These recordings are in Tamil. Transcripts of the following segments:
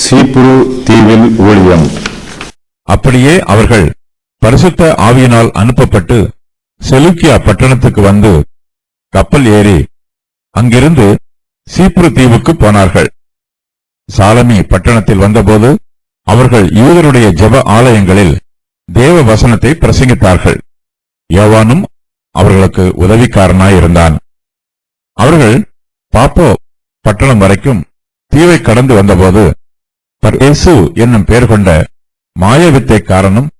சீப்புரு தீவில் ஊழியம். அப்படியே அவர்கள் பரிசுத்த ஆவியினால் அனுப்பப்பட்டு செலூக்கியா பட்டணத்துக்கு வந்து கப்பல் ஏறி அங்கிருந்து சீப்புரு தீவுக்கு போனார்கள். சாலமி பட்டணத்தில் வந்தபோது அவர்கள் யூதருடைய ஜெப ஆலயங்களில் தேவ வசனத்தை பிரசங்கித்தார்கள். யோவானும் அவர்களுக்கு உதவிக்காரனாயிருந்தான். அவர்கள் பாப்போ பட்டணம் வரைக்கும் தீவை கடந்து வந்தபோது பர்ஏசு என்னும் பெயர் கொண்ட மாயவித்தைக்காரனும்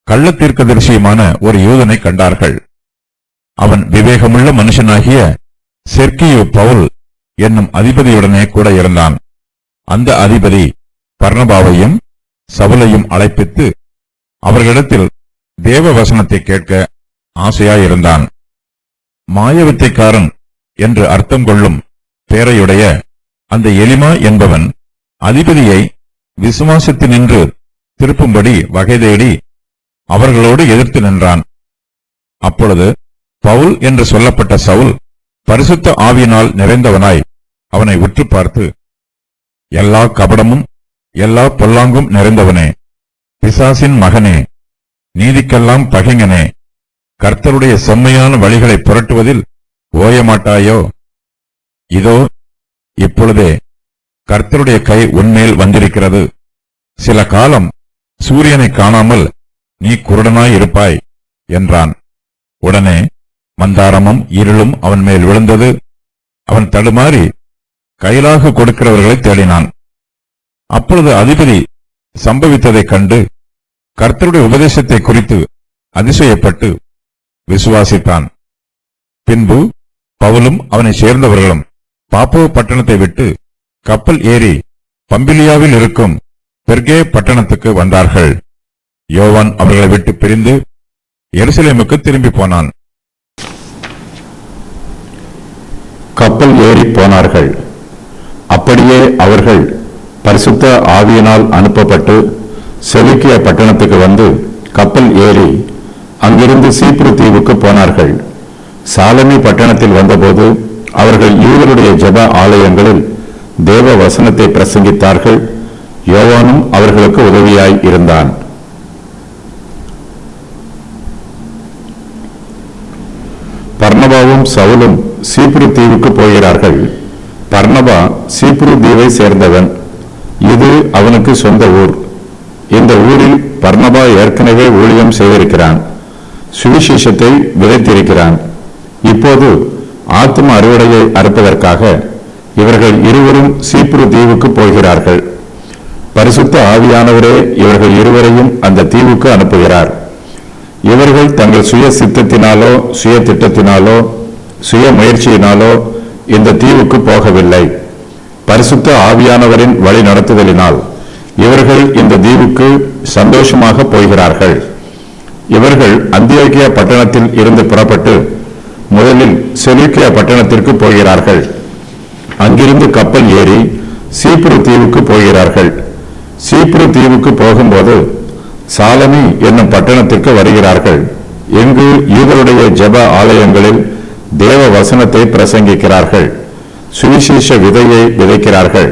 கள்ள தீர்க்கதரிசியுமான ஒரு யூதனை கண்டார்கள். அவன் விவேகமுள்ள மனுஷனாகிய செர்கியு பவுல் என்னும் அதிபதியுடனே கூட இருந்தான். அந்த அதிபதி பர்னபாவையும் சவுலையும் அழைப்பித்து அவர்களிடத்தில் தேவ வசனத்தை கேட்க ஆசையாயிருந்தான். மாயவித்தைக்காரன் என்று அர்த்தம் கொள்ளும் பேரையுடைய அந்த எலிமா என்பவன் அதிபதியை விசுவாசத்தினின்று திருப்பும்படி வகை தேடி அவர்களோடு எதிர்த்து நின்றான். அப்பொழுது பவுல் என்று சொல்லப்பட்ட சவுல் பரிசுத்த ஆவியினால் நிறைந்தவனாய் அவனை உற்று பார்த்து, எல்லா கபடமும் எல்லா பொல்லாங்கும் நிறைந்தவனே, பிசாசின் மகனே, நீதிக்கெல்லாம் பகைஞனே, கர்த்தருடைய செம்மையான வழிகளை புரட்டுவதில் ஓயமாட்டாயோ? இதோ இப்பொழுதே கர்த்தருடைய கை உன்மேல் வந்திருக்கிறது. சில காலம் சூரியனை காணாமல் நீ குருடனாயிருப்பாய் என்றான். உடனே மந்தாரமும் இருளும் அவன் மேல் விழுந்தது. அவன் தடுமாறி கையிலாக கொடுக்கிறவர்களை தேடினான். அப்பொழுது அதிபதி சம்பவித்ததைக் கண்டு கர்த்தருடைய உபதேசத்தை குறித்து அதிசயப்பட்டு விசுவாசித்தான். பின்பு பவுலும் அவனை சேர்ந்தவர்களும் பாப்போ பட்டணத்தை விட்டு கப்பல் ஏறி பம்பிலியாவில் இருக்கும் பெர்கே பட்டணத்துக்கு வந்தார்கள். யோவான் அவர்களை விட்டு பிரிந்து எருசலேமுக்கு திரும்பி போனான். கப்பல் ஏறி போனார்கள். அப்படியே அவர்கள் பரிசுத்த ஆவியினால் அனுப்பப்பட்டு செலூக்கியா பட்டணத்துக்கு வந்து கப்பல் ஏறி அங்கிருந்து சீப்புரு தீவுக்கு போனார்கள். சாலமி பட்டணத்தில் வந்தபோது அவர்கள் யூதருடைய ஜெப ஆலயங்களில் தேவ வசனத்தை பிரசங்கித்தார்கள். யோவானும் அவர்களுக்கு உதவியாய் இருந்தான். பர்னபாவும் சவுலும் சீப்புரு தீவுக்கு போகிறார்கள். பர்னபா சீப்புரு தீவை சேர்ந்தவன். இது அவனுக்கு சொந்த ஊர். இந்த ஊரில் பர்னபா ஏற்கனவே ஊழியம் செய்திருக்கிறான். சுவிசேஷத்தை விதைத்திருக்கிறான். இப்போது ஆத்தும அறுவடையை அறுப்பதற்காக இவர்கள் இருவரும் சீப்புரு தீவுக்கு போகிறார்கள். பரிசுத்த ஆவியானவரே இவர்கள் இருவரையும் அந்த தீவுக்கு அனுப்புகிறார். இவர்கள் தங்கள் சுய சித்தத்தினாலோ சுய திட்டத்தினாலோ சுய முயற்சியினாலோ இந்த தீவுக்கு போகவில்லை. பரிசுத்த ஆவியானவரின் வழி நடத்துதலினால் இவர்கள் இந்த தீவுக்கு சந்தோஷமாக போகிறார்கள். இவர்கள் அந்தியோகியா பட்டணத்தில் இருந்து புறப்பட்டு முதலில் செலூக்கியா பட்டணத்திற்கு போகிறார்கள். அங்கிருந்து கப்பல் ஏறி சீப்புரு தீவுக்கு போகிறார்கள். சீப்புரு தீவுக்கு போகும்போது சாலமி என்னும் பட்டணத்திற்கு வருகிறார்கள். இங்கு யூதருடைய ஜெப ஆலயங்களில் தேவ வசனத்தை பிரசங்கிக்கிறார்கள். சுவிசேஷ விதையை விதைக்கிறார்கள்.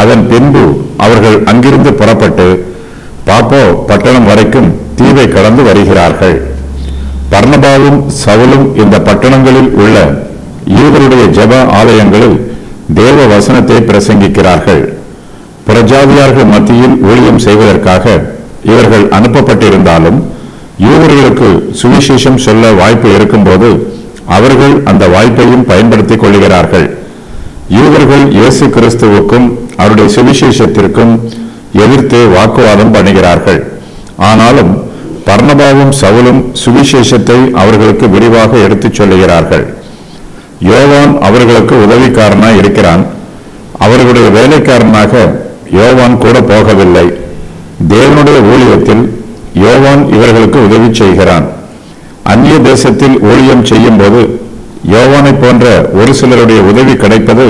அதன் பின்பு அவர்கள் அங்கிருந்து புறப்பட்டு பாப்போ பட்டணம் வரைக்கும் தீவை கடந்து வருகிறார்கள். பர்னபாவும் சவுலும் இந்த பட்டணங்களில் உள்ள யூதருடைய ஜெப ஆலயங்களில் தேவ வசனத்தை பிரசங்கிக்கிறார்கள். புறஜாதியார்கள் மத்தியில் ஊழியம் செய்வதற்காக இவர்கள் அனுப்பப்பட்டிருந்தாலும் யூதர்களுக்கு சுவிசேஷம் சொல்ல வாய்ப்பு இருக்கும்போது அவர்கள் அந்த வாய்ப்பையும் பயன்படுத்திக் கொள்கிறார்கள். யூதர்கள் இயேசு கிறிஸ்துவுக்கும் அவருடைய சுவிசேஷத்திற்கும் எதிர்த்து வாக்குவாதம் பண்ணுகிறார்கள். ஆனாலும் பர்னபாவும் சவுலும் சுவிசேஷத்தை அவர்களுக்கு விரிவாக எடுத்துச் சொல்லுகிறார்கள். யோவான் அவர்களுக்கு உதவிக்காரனாய் இருக்கிறான். அவர்களுடைய வேலைக்காரனாக யோவான் கூட போகவில்லை. தேவனுடைய ஊழியத்தில் யோவான் இவர்களுக்கு உதவி செய்கிறான். அந்நிய தேசத்தில் ஊழியம் செய்யும் போது யோவானை போன்ற ஒரு சிலருடைய உதவி கிடைப்பது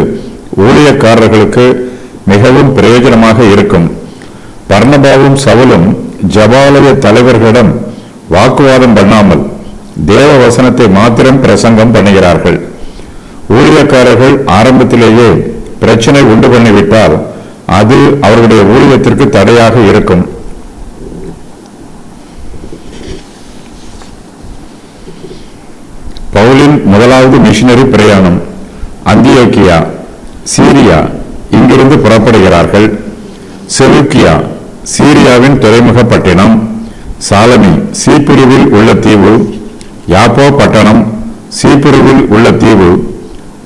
ஊழியக்காரர்களுக்கு மிகவும் பிரயோஜனமாக இருக்கும். பர்னபாவும் சவுலும் ஜபாலய தலைவர்களிடம் வாக்குவாதம் பண்ணாமல் தேவ வசனத்தை மாத்திரம் பிரசங்கம் பண்ணுகிறார்கள். ஊழியக்காரர்கள் ஆரம்பத்திலேயே பிரச்சனை உண்டு பண்ணிவிட்டால் அது அவர்களுடைய ஊழியத்திற்கு தடையாக இருக்கும். பவுலின் முதலாவது மிஷனரி பிரயாணம். அந்தியோக்கியா, சீரியா இங்கிருந்து புறப்படுகிறார்கள். செலூக்கியா சீரியாவின் துறைமுக பட்டினம். சாலமி சீப்புருவில் உள்ள தீவு. யாப்போ பட்டணம் சீப்புருவில் உள்ள தீவு.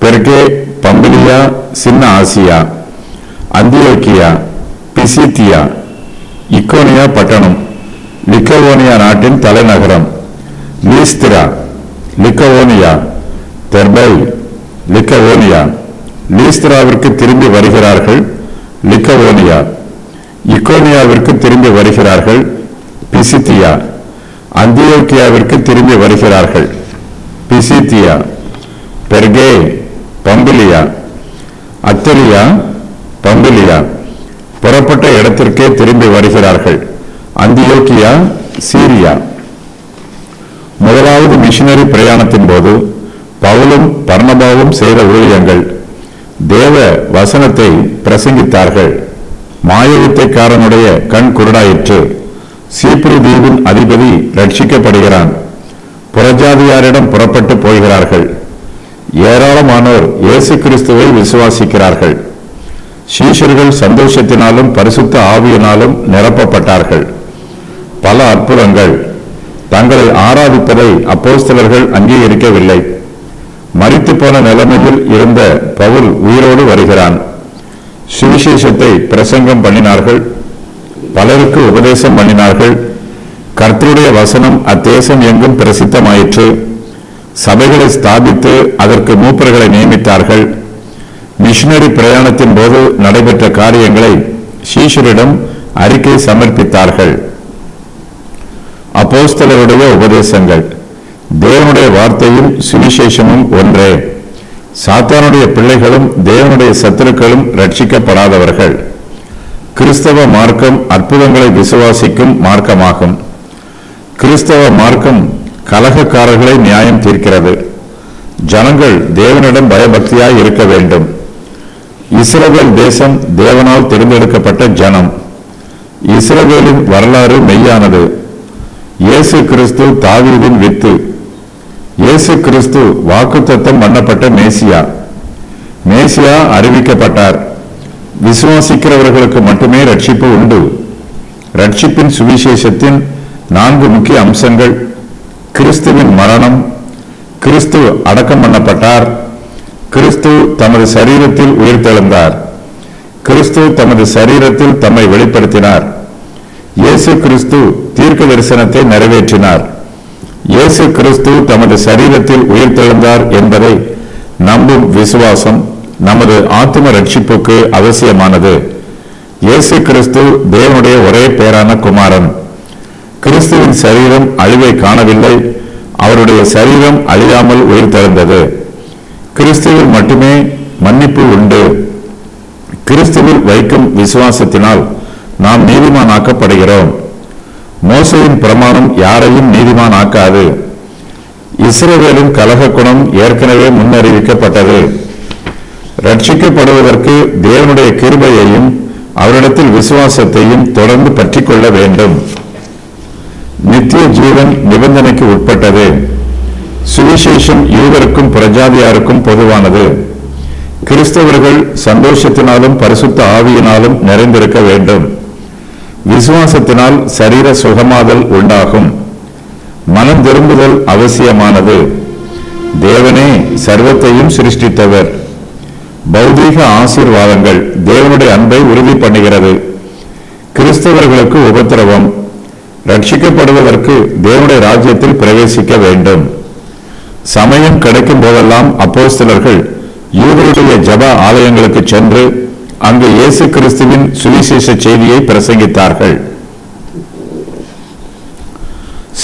பெர்கே, பம்பிலியா, சின்ன ஆசியா. அந்தியோக்கியா, பிசித்தியா, இக்கோனியா பட்டணம் லிக்கவோனியா நாட்டின் தலைநகரம். லீஸ்திரா, லிக்கவோனியா, தெர்பை, லிக்கவோனியா. லீஸ்திராவிற்கு திரும்பி வருகிறார்கள். லிக்கவோனியா. இக்கோனியாவிற்கு திரும்பி வருகிறார்கள். பிசித்தியா. அந்தியோக்கியாவிற்கு திரும்பி வருகிறார்கள். பிசித்தியா. பெர்கே, பம்பிலியா. அத்தலியா, பம்பிலியா. புறப்பட்ட இடத்திற்கே திரும்பி வருகிறார்கள். அந்தியோக்கியா, சீரியா. முதலாவது மிஷனரி பிரயாணத்தின் போது பவுலும் பர்னபாவும் செய்த ஊழியங்கள். தேவ வசனத்தை பிரசங்கித்தார்கள். மாயவித்தைக்காரனுடைய கண் குருடாயிற்று. சீப்ரு தீவின் அதிபதி ரட்சிக்கப்படுகிறான். புறஜாதியாரிடம் புறப்பட்டு போகிறார்கள். ஏராளமானோர் இயேசு கிறிஸ்துவை விசுவாசிக்கிறார்கள். சீஷர்கள் சந்தோஷத்தினாலும் பரிசுத்த ஆவியினாலும் நிரப்பப்பட்டார்கள். பல அற்புதங்கள். தங்களை ஆராதிப்பதை அப்போஸ்தலர்கள் அங்கீகரிக்கவில்லை. மரித்து போன நிலைமையில் இருந்த பவுல் உயிரோடு வருகிறான். சுவிசேஷத்தை பிரசங்கம் பண்ணினார்கள். பலருக்கு உபதேசம் பண்ணினார்கள். கர்த்தருடைய வசனம் அத்தேசம் எங்கும் பிரசித்தமாயிற்று. சபைகளை ஸ்தாபித்து அதற்கு மூப்பர்களை நியமித்தார்கள். மிஷனரி பிரயாணத்தின் போது நடைபெற்ற காரியங்களை சீஷரிடம் அறிக்கை சமர்ப்பித்தார்கள். அப்போஸ்தலருடைய உபதேசங்கள். தேவனுடைய வார்த்தையும் சுவிசேஷமும் ஒன்றே. சாத்தானுடைய பிள்ளைகளும் தேவனுடைய சத்துருக்களும் ரட்சிக்கப்படாதவர்கள். கிறிஸ்தவ மார்க்கம் அற்புதங்களை விசுவாசிக்கும் மார்க்கமாகும். கிறிஸ்தவ மார்க்கம் கலகக்காரர்களை நியாயம் தீர்க்கிறது. ஜனங்கள் தேவனிடம் பயபக்தியாய் இருக்க வேண்டும். இஸ்ரவேல் தேசம் தேவனால் தேர்ந்தெடுக்கப்பட்ட ஜனம். இஸ்ரவேலின் வரலாறு மெய்யானது. இயேசு கிறிஸ்து தாவீதின் வித்து. இயேசு கிறிஸ்து வாக்குத்தத்தம் பண்ணப்பட்ட மேசியா. மேசியா அறிவிக்கப்பட்டார். விசுவாசிக்கிறவர்களுக்கு மட்டுமே ரட்சிப்பு உண்டு. ரட்சிப்பின் சுவிசேஷத்தின் 4 முக்கிய அம்சங்கள்: கிறிஸ்துவின் மரணம், கிறிஸ்து அடக்கம் பண்ணப்பட்டார், கிறிஸ்து தமது சரீரத்தில் உயிர்த்தெழுந்தார், கிறிஸ்து தமது சரீரத்தில் தம்மை வெளிப்படுத்தினார், இயேசு கிறிஸ்து தீர்க்க தரிசனத்தை நிறைவேற்றினார், இயேசு கிறிஸ்து தமது சரீரத்தில் உயிர்த்தெழுந்தார் என்பதை நம்பும் விசுவாசம் நமது ஆத்தும ரட்சிப்புக்கு அவசியமானது. இயேசு கிறிஸ்து தேவனுடைய ஒரே பேரான குமாரன். கிறிஸ்துவின் சரீரம் அழிவை காணவில்லை. அவருடைய சரீரம் அழியாமல் உயிர்த்தெழுந்தது. கிறிஸ்துவில் மட்டுமே மன்னிப்பு உண்டு. கிறிஸ்துவில் வைக்கும் விசுவாசத்தினால் நாம் நீதிமானாக்கப்படுகிறோம். மோசேயின் பிரமாணம் யாரையும் நீதிமானாக்காது. இஸ்ரவேலின் கலக குணம் ஏற்கனவே முன்னறிவிக்கப்பட்டது. ரட்சிக்கப்படுவதற்கு தேவனுடைய கிருபையையும் அவரிடத்தில் விசுவாசத்தையும் தொடர்ந்து பற்றிக் கொள்ள வேண்டும். நித்திய ஜீவன் நிபந்தனைக்கு உட்பட்டது. சுவிசேஷம் யூதருக்கும் பிரஜாதியாருக்கும் பொதுவானது. கிறிஸ்தவர்கள் சந்தோஷத்தினாலும் பரிசுத்த ஆவியினாலும் நிறைந்திருக்க வேண்டும். விசுவாசத்தினால் சரீர சுகமாதல் உண்டாகும். மனம் திரும்புதல் அவசியமானது. தேவனே சர்வத்தையும் சிருஷ்டித்தவர். பௌதீக ஆசீர்வாதங்கள் தேவனுடைய அன்பை உறுதி பண்ணுகிறது. கிறிஸ்தவர்களுக்கு உபத்திரவம். ரட்சிக்கப்படுவதற்கு தேவனுடைய ராஜ்யத்தில் பிரவேசிக்க வேண்டும். சமயம் கிடைக்கும் போதெல்லாம் அப்போஸ்தலர்கள் யூதருடைய ஜப ஆலயங்களுக்கு சென்று அங்கு இயேசு கிறிஸ்துவின் சுவிசேஷ செய்தியை பிரசங்கித்தார்கள்.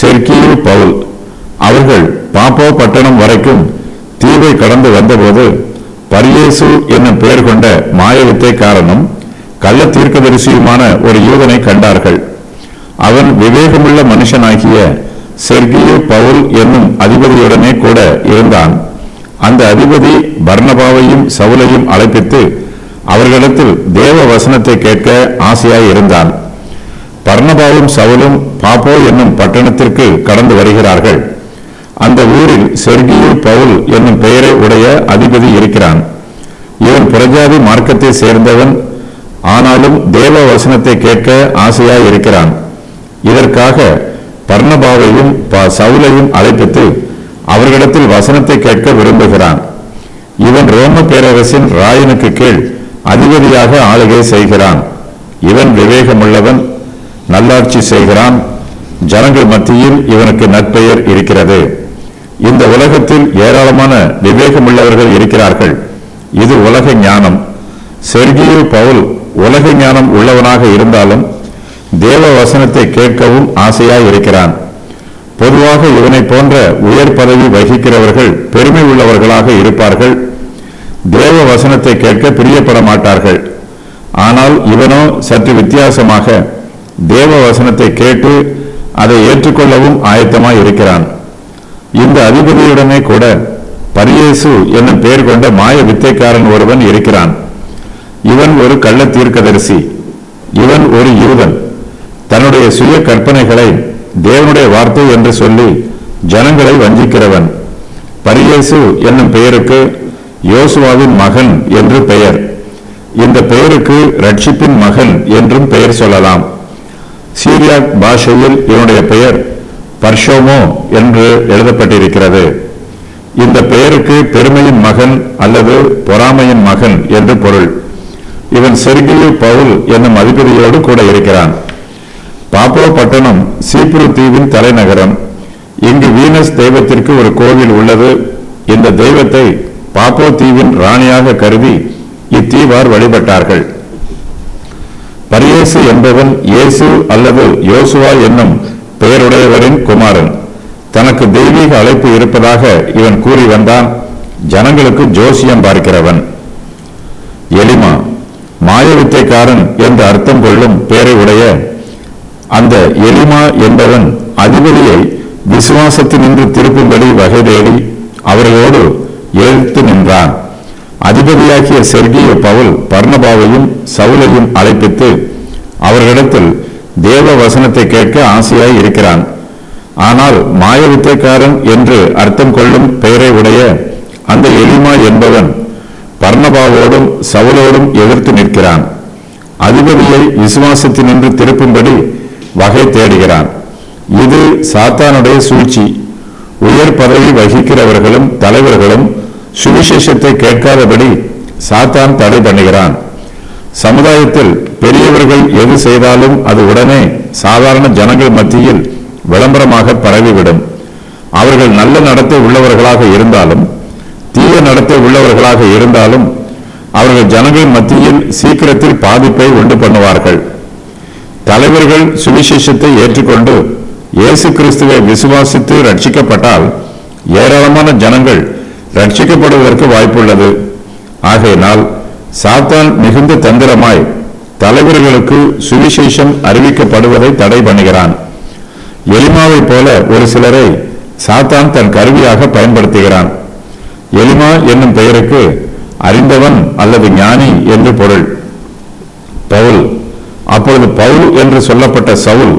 செர்கியு பவுல் அவர்கள் பாப்போ பட்டணம் வரைக்கும் தீவை கடந்து வந்தபோது பரியேசு என்னும் பெயர் கொண்ட மாயவித்தைக்காரனும் கள்ள தீர்க்கதரிசியுமான ஒரு யூதனை கண்டார்கள். அவன் விவேகமுள்ள மனுஷனாகிய செர்கியு பவுல் என்னும் அதிபதியுடனே கூட இருந்தான். அந்த அதிபதி பர்னபாவையும் சவுலையும் அழைப்பித்து அவர்களிடத்தில் தேவ வசனத்தை கேட்க ஆசையாய் இருந்தான். பர்னபாவும் சவுலும் பாப்போ என்னும் பட்டணத்திற்கு கடந்து வருகிறார்கள். அந்த ஊரில் செர்கியு பவுல் என்னும் பெயரை உடைய அதிபதி இருக்கிறான். இவன் புறஜாதி மார்க்கத்தை சேர்ந்தவன், ஆனாலும் தேவ வசனத்தை கேட்க ஆசையாய் இருக்கிறான். இதற்காக பர்னபாவையும் சவுலையும் அழைப்பித்து அவர்களிடத்தில் வசனத்தை கேட்க விரும்புகிறான். இவன் ரோம பேரரசின் ராயனுக்கு கீழ் அதிபதியாக ஆளுகை செய்கிறான். இவன் விவேகமுள்ளவன், நல்லாட்சி செய்கிறான். ஜனங்கள் மத்தியில் இவனுக்கு நற்பெயர் இருக்கிறது. இந்த உலகத்தில் ஏராளமான விவேகமுள்ளவர்கள் இருக்கிறார்கள். இது உலக ஞானம். செர்கியு பவுல் உலக ஞானம் உள்ளவனாக இருந்தாலும் தேவ வசனத்தை கேட்கவும் ஆசையாய் இருக்கிறான். பொதுவாக இவனை போன்ற உயர் பதவி வகிக்கிறவர்கள் பெருமை உள்ளவர்களாக இருப்பார்கள். தேவ வசனத்தை கேட்க பிரியப்பட மாட்டார்கள். ஆனால் இவனோ சற்று வித்தியாசமாக தேவ வசனத்தை கேட்டு அதை ஏற்றுக்கொள்ளவும் ஆயத்தமாய் இருக்கிறான். இந்த அதிபதியுடனே கூட பரியேசு என்னும் பெயர் கொண்ட மாய வித்தைக்காரன் ஒருவன் இருக்கிறான். இவன் ஒரு கள்ள தீர்க்கதரிசி. இவன் ஒரு யூதன். தன்னுடைய சுய கற்பனைகளை தேவனுடைய வார்த்தை என்று சொல்லி ஜனங்களை வஞ்சிக்கிறவன். பரியேசு என்னும் பெயருக்கு யோசுவாவின் மகன் என்று பெயர். இந்த பெயருக்கு ரட்சிப்பின் மகன் என்றும் பெயர் சொல்லலாம். சீரியாக் பாஷையில் இவனுடைய பெயர் பர்ஷோமோ என்று எழுதப்பட்டிருக்கிறது. இந்த பெயருக்கு பெருமையின் மகன் அல்லது பொறாமையின் மகன் என்று பொருள். இவன் செர்கியு பவுல் என்னும் அதிபதியோடு கூட இருக்கிறான். பாப்போ பட்டணம் சீப்ரு தீவின் தலைநகரம். இங்கு வீனஸ் தெய்வத்திற்கு ஒரு கோவில் உள்ளது. இந்த தெய்வத்தை பாப்போ தீவின் ராணியாக கருதி இத்தீவார் வழிபட்டார்கள். பரியேசு என்பவன் இயேசு அல்லது யோசுவா என்னும் பெயருடையவரின் குமாரன். தனக்கு தெய்வீக அழைப்பு இருப்பதாக இவன் கூறி வந்தான். ஜனங்களுக்கு ஜோசியம் பார்க்கிறவன். எலிமா மாய வித்தைக்காரன் என்று அர்த்தம் கொள்ளும் பெயரை உடைய அந்த எலிமா என்பவன் அதிபதியை விசுவாசத்தினின்று திருப்பும்படி வகை தேடி அவர்களோடு எழுத்து நின்றான். அதிபதியாகிய செர்கியு பவுல் பர்னபாவையும் சவுலையும் அழைப்பித்து அவர்களிடத்தில் தேவ வசனத்தை கேட்க ஆசையாய் இருக்கிறான். ஆனால் மாய வித்தைக்காரன் என்று அர்த்தம் கொள்ளும் பெயரை உடைய அந்த எலிமா என்பவன் பர்னபாவோடும் சவுலோடும் எதிர்த்து நிற்கிறான். அதிபதியை விசுவாசத்தினின்று திருப்பும்படி வகை தேடுகிறான். இது சாத்தானுடைய சூழ்ச்சி. உயர் பதவி வகிக்கிறவர்களும் தலைவர்களும் சுவிசேஷத்தை கேட்காதபடி சாத்தான் தடை பண்ணுகிறான். சமுதாயத்தில் பெரியவர்கள் எது செய்தாலும் அது உடனே சாதாரண ஜனங்கள் மத்தியில் விளம்பரமாக பரவிவிடும். அவர்கள் நல்ல நடத்தை உள்ளவர்களாக இருந்தாலும் தீய நடத்தை உள்ளவர்களாக இருந்தாலும் அவர்கள் ஜனங்கள் மத்தியில் சீக்கிரத்தில் பாதிப்பை உண்டு பண்ணுவார்கள். தலைவர்கள் சுவிசேஷத்தை ஏற்றுக்கொண்டு இயேசு கிறிஸ்துவை விசுவாசித்து ரட்சிக்கப்பட்டால் ஏராளமான ஜனங்கள் ரட்சிக்கப்படுவதற்கு வாய்ப்புள்ளது. ஆகையினால் சாத்தான் மிகுந்த தந்திரமாய் தலைவர்களுக்கு சுவிசேஷம் அறிவிக்கப்படுவதை தடை பண்ணுகிறான். எலிமாவை போல ஒரு சிலரை சாத்தான் தன் கருவியாக பயன்படுத்துகிறான். எலிமா என்னும் பெயருக்கு அறிந்தவன் அல்லது ஞானி என்று பொருள். பவுல். அப்பொழுது பவுல் என்று சொல்லப்பட்ட சவுல்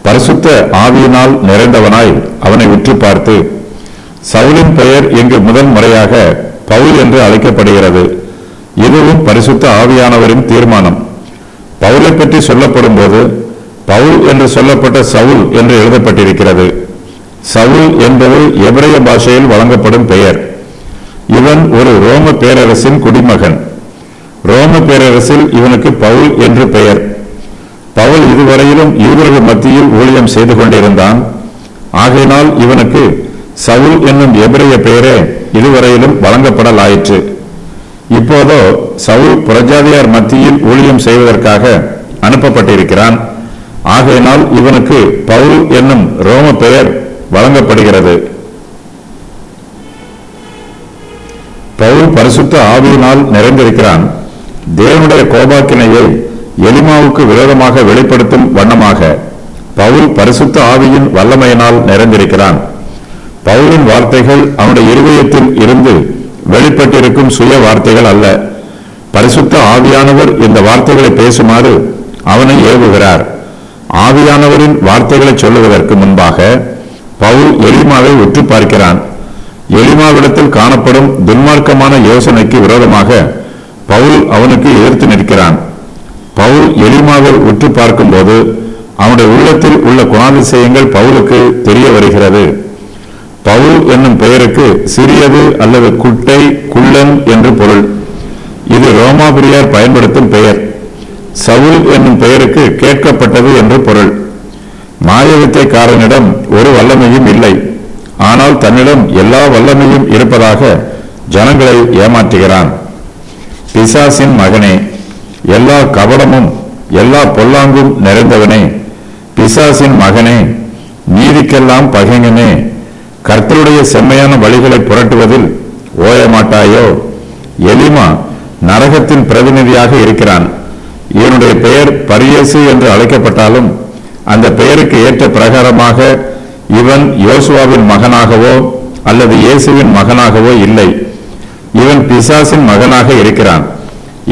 பரிசுத்த ஆவியினால் நிறைந்தவனாய் அவனை உற்று பார்த்து, சவுலின் பெயர் இங்கு முதல் முறையாக பவுல் என்று அழைக்கப்படுகிறது. இதுவும் பரிசுத்த ஆவியானவரின் தீர்மானம். பவுலை பற்றி சொல்லப்படும் போது பவுல் என்று சொல்லப்பட்ட சவுல் என்று எழுதப்பட்டிருக்கிறது. சவுல் என்பது எபிரேய பாஷையில் வழங்கப்படும் பெயர். இவன் ஒரு ரோம பேரரசின் குடிமகன். ரோம பேரரசில் இவனுக்கு பவுல் என்று பெயர். பவுல் இதுவரையிலும் யூதர்கள் மத்தியில் ஊழியம் செய்து கொண்டிருந்தான். ஆகையினால் இவனுக்கு சவுல் என்னும் எபிரேய பெயரே இதுவரையிலும் வழங்கப்படலாயிற்று. இப்போதோ சவுல் புறஜாதியார் மத்தியில் ஊழியம் செய்வதற்காக அனுப்பப்பட்டிருக்கிறான். ஆகையினால் இவனுக்கு பவுல் என்னும் ரோம பெயர் வழங்கப்படுகிறது. பவுல் பரிசுத்த ஆவியினால் நிறைந்திருக்கிறான். தேவனுடைய கோபாக்கினையை எலிமாவுக்கு விரோதமாக வெளிப்படுத்தும் வண்ணமாக பவுல் பரிசுத்த ஆவியின் வல்லமையினால் நிறைந்திருக்கிறான். பவுலின் வார்த்தைகள் அவனுடைய இருதயத்தில் இருந்து வெளிப்பட்டிருக்கும் சுய வார்த்தைகள் அல்ல. பரிசுத்த ஆவியானவர் இந்த வார்த்தைகளை பேசுமாறு அவனை ஏவுகிறார். ஆவியானவரின் வார்த்தைகளை சொல்லுவதற்கு முன்பாக பவுல் எலிமாவை உற்று பார்க்கிறான். எலிமாவிடத்தில் காணப்படும் துன்மார்க்கமான யோசனைக்கு விரோதமாக பவுல் அவனுக்கு எதிர்த்து நிற்கிறான். பவுல் எலிமாவை உற்று பார்க்கும்போது அவனுடைய உள்ளத்தில் உள்ள குணாதிசயங்கள் பவுலுக்கு தெரிய வருகிறது. பவுல் என்னும் பெயருக்கு சிறியது அல்லது குட்டை, குள்ளன் என்று பொருள். இது ரோமாபுரியார் பயன்படுத்தும் பெயர். சவுல் என்னும் பெயருக்கு கேட்கப்பட்டது என்று பொருள். மாயவித்தைக்காரனிடம் ஒரு வல்லமையும் இல்லை, ஆனால் தன்னிடம் எல்லா வல்லமையும் இருப்பதாக ஜனங்களை ஏமாற்றுகிறான். பிசாசின் மகனே, எல்லா கபடமும் எல்லா பொல்லாங்கும் நிறைந்தவனே, பிசாசின் மகனே, நீதிக்கெல்லாம் பகைஞனே, கர்த்தருடைய செம்மையான வழிகளை புரட்டுவதில் ஓயமாட்டாயோ? எலிமா நரகத்தின் பிரதிநிதியாக இருக்கிறான். இவனுடைய பெயர் பரியேசு என்று அழைக்கப்பட்டாலும் அந்த பெயருக்கு ஏற்ற பிரகாரமாக இவன் யோசுவாவின் மகனாகவோ அல்லது இயேசுவின் மகனாகவோ இல்லை. இவன் பிசாசின் மகனாக இருக்கிறான்.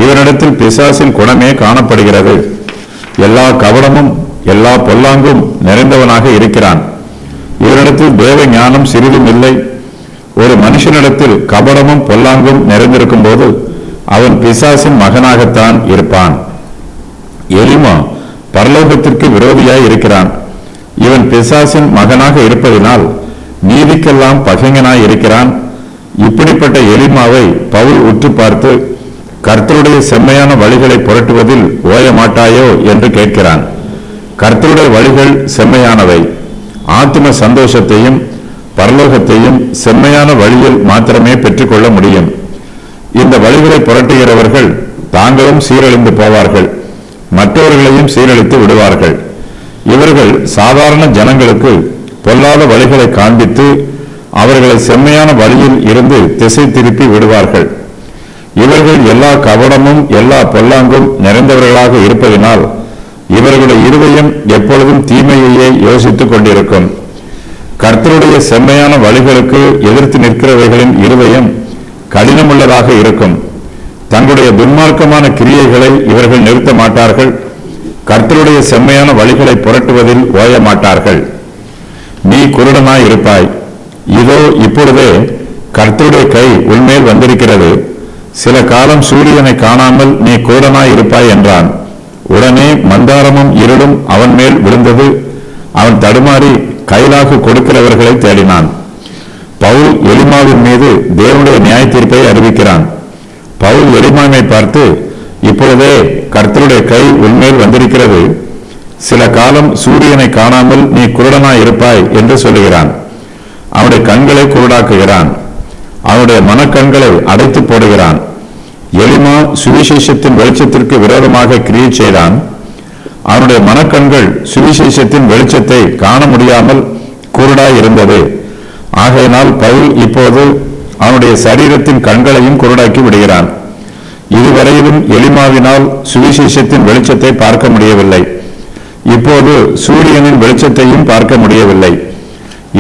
இவனிடத்தில் பிசாசின் குணமே காணப்படுகிறது. எல்லா கபடமும் எல்லா பொல்லாங்கும் நிறைந்தவனாக இருக்கிறான். இவனிடத்தில் தேவ ஞானம் சிறிதும் இல்லை. ஒரு மனுஷனிடத்தில் கபடமும் பொல்லாங்கும் நிறைந்திருக்கும் போது அவன் பிசாசின் மகனாகத்தான் இருப்பான். எலிமா பரலோகத்திற்கு விரோதியாய் இருக்கிறான். இவன் பிசாசின் மகனாக இருப்பதினால் நீதிக்கெல்லாம் பகைஞனாய் இருக்கிறான். இப்படிப்பட்ட எலிமாவை பவுல் உற்று பார்த்து, கர்த்தருடைய செம்மையான வழிகளை புரட்டுவதில் ஓயமாட்டாயோ என்று கேட்கிறான். கர்த்தருடைய வழிகள் செம்மையானவை. ஆத்ம சந்தோஷத்தையும் பரலோகத்தையும் செம்மையான வழியில் மாத்திரமே பெற்றுக்கொள்ள முடியும். இந்த வழிகளை புரட்டுகிறவர்கள் தாங்களும் சீரழிந்து போவார்கள், மற்றவர்களையும் சீரழித்து விடுவார்கள். இவர்கள் சாதாரண ஜனங்களுக்கு பொல்லாத வழிகளை காண்பித்து அவர்களை செம்மையான வழியில் இருந்து திசை திருப்பி விடுவார்கள். இவர்கள் எல்லா கபடமும் எல்லா பொல்லாங்கும் நிறைந்தவர்களாக இருப்பதினால் இவர்களுடைய இருதயம் எப்பொழுதும் தீமையையே யோசித்துக் கொண்டிருக்கும். கர்த்தருடைய செம்மையான வழிகளுக்கு எதிர்த்து நிற்கிறவைகளின் இருதயம் கடினமுள்ளதாக இருக்கும். தங்களுடைய துன்மார்க்கமான கிரியைகளை இவர்கள் நிறுத்த மாட்டார்கள். கர்த்தருடைய செம்மையான வழிகளை புரட்டுவதில் ஓய மாட்டார்கள். நீ குருடனாய் இருப்பாய். இதோ இப்பொழுதே கர்த்தருடைய கை உன்மேல் வந்திருக்கிறது. சில காலம் சூரியனை காணாமல் நீ குருடனாய் இருப்பாய் என்றான். உடனே மந்தாரமும் இருளும் அவன் மேல் விழுந்தது. அவன் தடுமாறி கைலாக கொடுக்கிறவர்களை தேடினான். பவுல் எலிமாவின் மீது தேவனுடைய நியாய தீர்ப்பை அறிவிக்கிறான். பவுல் எலிமாவை பார்த்து, இப்பொழுதே கர்த்தருடைய கை உன்மேல் வந்திருக்கிறது. சில காலம் சூரியனை காணாமல் நீ குருடனாய் இருப்பாய் என்று சொல்லுகிறான். அவனுடைய கண்களை குருடாக்குகிறான். அவனுடைய மனக்கண்களை அடைத்து போடுகிறான். எலிமா சுவிசேஷத்தின் வெளிச்சத்திற்கு விரோதமாக கிரியை செய்தான். அவனுடைய மனக்கண்கள் சுவிசேஷத்தின் வெளிச்சத்தை காண முடியாமல் குருடாய் இருந்தது. ஆகையினால் பவுல் இப்போது அவனுடைய சரீரத்தின் கண்களையும் குருடாக்கி விடுகிறான். இதுவரையிலும் எலிமாவினால் சுவிசேஷத்தின் வெளிச்சத்தை பார்க்க முடியவில்லை. இப்போது சூரியனின் வெளிச்சத்தையும் பார்க்க முடியவில்லை.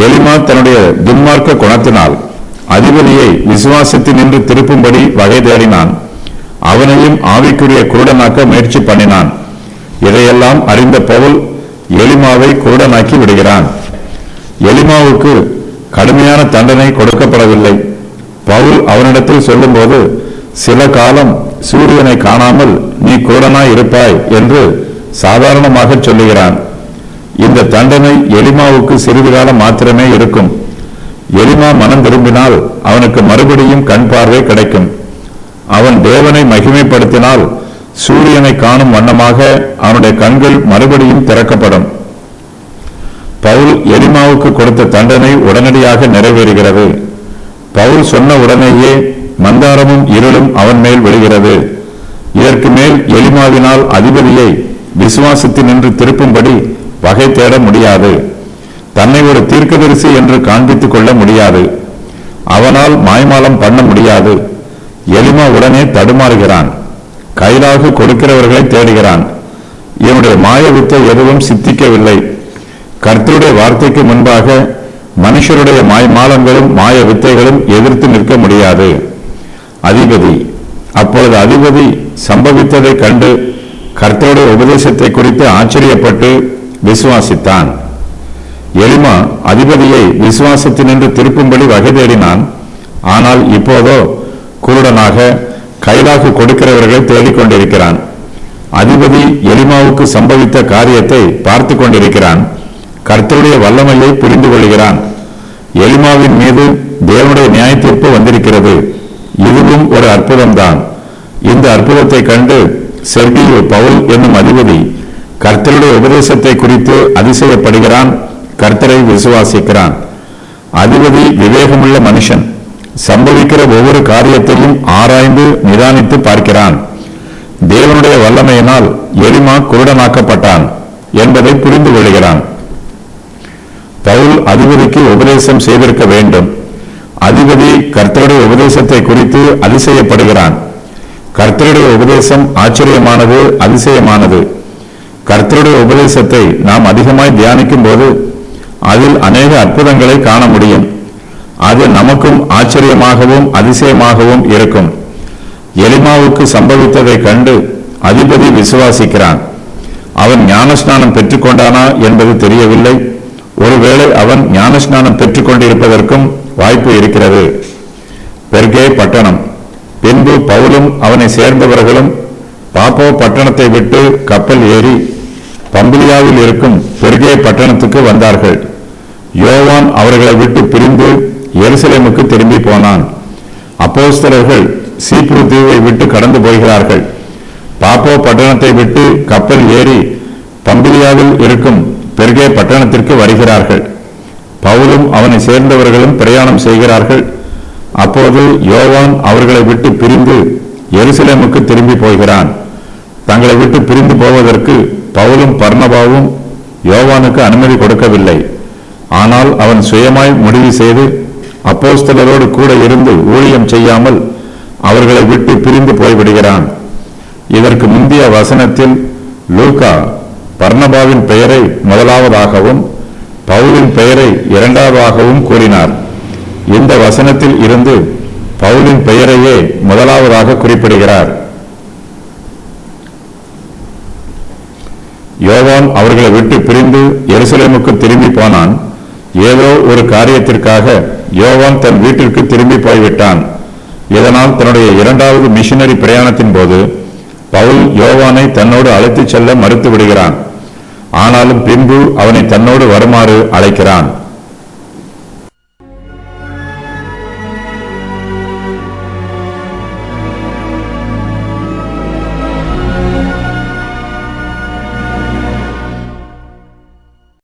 எலிமா தன்னுடைய துன்மார்க்க குணத்தினால் அதிபதியை விசுவாசத்தினின்று திருப்பும்படி வகை தேடினான். அவனையும் ஆவிக்குரிய குருடனாக்க முயற்சி பண்ணினான். இதையெல்லாம் அறிந்த பவுல் எலிமாவை குருடனாக்கி விடுகிறான். எலிமாவுக்கு கடுமையான தண்டனை கொடுக்கப்படவில்லை. பவுல் அவனிடத்தில் சொல்லும்போது, சில காலம் சூரியனை காணாமல் நீ குருடனாய் இருப்பாய் என்று சாதாரணமாக சொல்லுகிறான். இந்த தண்டனை எலிமாவுக்கு சிறிது காலம் மாத்திரமே இருக்கும். எலிமா மனம் திரும்பினால் அவனுக்கு மறுபடியும் கண் பார்வை கிடைக்கும். அவன் தேவனை மகிமைப்படுத்தினால் சூரியனை காணும் வண்ணமாக அவனுடைய கண்கள் மறுபடியும் திறக்கப்படும். பவுல் எலிமாவுக்கு கொடுத்த தண்டனை உடனடியாக நிறைவேறுகிறது. பவுல் சொன்ன உடனேயே மந்தாரமும் இருளும் அவன் மேல் விழுகிறது. இதற்கு மேல் எலிமாவினால் அதிபதியை விசுவாசத்தினின்று திருப்பும்படி வகை தேட முடியாது. தன்னை ஒரு தீர்க்கதரிசி என்று காண்பித்துக் கொள்ள முடியாது. அவனால் மாய்மாலம் பண்ண முடியாது. எலிமா உடனே தடுமாறுகிறான். கைலாக கொடுக்கிறவர்களை தேடுகிறான். இவனுடைய மாய வித்தை எதுவும் சித்திக்கவில்லை. கர்த்தருடைய வார்த்தைக்கு முன்பாக மனுஷருடைய மாய்மாலங்களும் மாய வித்தைகளும் எதிர்த்து நிற்க முடியாது. அதிபதி அப்பொழுது அதிபதி சம்பவித்ததை கண்டு கர்த்தருடைய உபதேசத்தை குறித்து ஆச்சரியப்பட்டு விசுவாசித்தான். எலிமா அதிபதியை விசுவாசத்தினின்று திருப்பும்படி வகை தேடினான். ஆனால் இப்போதோ குருடனாக கைலாகு கொடுக்கிறவர்களை தேடிக் கொண்டிருக்கிறான். அதிபதி எலிமாவுக்கு சம்பவித்த காரியத்தை பார்த்து கொண்டிருக்கிறான். கர்த்தருடைய வல்லமையை புரிந்து கொள்கிறான். எலிமாவின் மீது தேவனுடைய நியாய தீர்ப்பு வந்திருக்கிறது. இதுவும் ஒரு அற்புதம்தான். இந்த அற்புதத்தை கண்டு செர்கியு பவுல் என்னும் அதிபதி கர்த்தருடைய உபதேசத்தை குறித்து அதிசயப்படுகிறான். கர்த்தரை விசுவாசிக்கிறான். அதிபதி விவேகமுள்ள மனுஷன். சம்பவிக்கிற ஒவ்வொரு காரியத்தையும் ஆராய்ந்து நிதானித்து பார்க்கிறான். தேவனுடைய வல்லமையினால் எலிமா குருடனாக்கப்பட்டான் என்பதை புரிந்து கொள்கிறான். பவுல் அதிபதிக்கு உபதேசம் செய்திருக்க வேண்டும். அதிபதி கர்த்தருடைய உபதேசத்தை குறித்து அதிசயப்படுகிறான். கர்த்தருடைய உபதேசம் ஆச்சரியமானது, அதிசயமானது. கர்த்தருடைய உபதேசத்தை நாம் அதிகமாய் தியானிக்கும் போது அதில் அநேக அற்புதங்களை காண முடியும். அது நமக்கும் ஆச்சரியமாகவும் அதிசயமாகவும் இருக்கும். எலிமாவுக்கு சம்பவித்ததை கண்டு அதிபதி விசுவாசிக்கிறான். அவன் ஞானஸ்நானம் பெற்றுக்கொண்டானா என்பது தெரியவில்லை. ஒருவேளை அவன் ஞானஸ்நானம் பெற்றுக் கொண்டிருப்பதற்கும் வாய்ப்பு இருக்கிறது. பெர்கே பட்டணம். பின்பு பவுலும் அவனை சேர்ந்தவர்களும் பாப்போ பட்டணத்தை விட்டு கப்பல் ஏறி பம்பிலியாவில் இருக்கும் பெர்கே பட்டணத்துக்கு வந்தார்கள். யோவான் அவர்களை விட்டு பிரிந்து எருசலேமுக்கு திரும்பி போனான். அப்போஸ்தலர்கள் சீப்ரு தீவை விட்டு கடந்து போகிறார்கள். பாப்போ பட்டணத்தை விட்டு கப்பல் ஏறி பம்பிலியாவில் இருக்கும் பெர்கே பட்டணத்திற்கு வருகிறார்கள். பவுலும் அவனை சேர்ந்தவர்களும் பிரயாணம் செய்கிறார்கள். அப்போது யோவான் அவர்களை விட்டு பிரிந்து எருசலேமுக்கு திரும்பி போகிறான். தங்களை விட்டு பிரிந்து போவதற்கு பவுலும் பர்னபாவும் யோவானுக்கு அனுமதி கொடுக்கவில்லை. ஆனால் அவன் சுயமாய் முடிவு செய்து அப்போஸ்தலரோடு கூட இருந்து ஊழியம் செய்யாமல் அவர்களை விட்டு பிரிந்து போய்விடுகிறான். இதற்கு முந்தைய வசனத்தில் லூக்கா பர்னபாவின் பெயரை முதலாவதாகவும் பவுலின் பெயரை இரண்டாவதாகவும் கூறினார். இந்த வசனத்தில் இருந்து பவுலின் பெயரையே முதலாவதாக குறிப்பிடுகிறார். யோவான் அவர்களை விட்டு பிரிந்து எருசலேமுக்கு திரும்பி போனான். ஏதோ ஒரு காரியத்திற்காக யோவான் தன் வீட்டிற்கு திரும்பி போய்விட்டான். இதனால் தன்னுடைய இரண்டாவது மிஷனரி பிரயாணத்தின் போது பவுல் யோவானை தன்னோடு அழைத்துச் செல்ல மறுத்து விடுகிறான். ஆனாலும் பின்பு அவனை தன்னோடு வருமாறு அழைக்கிறான்.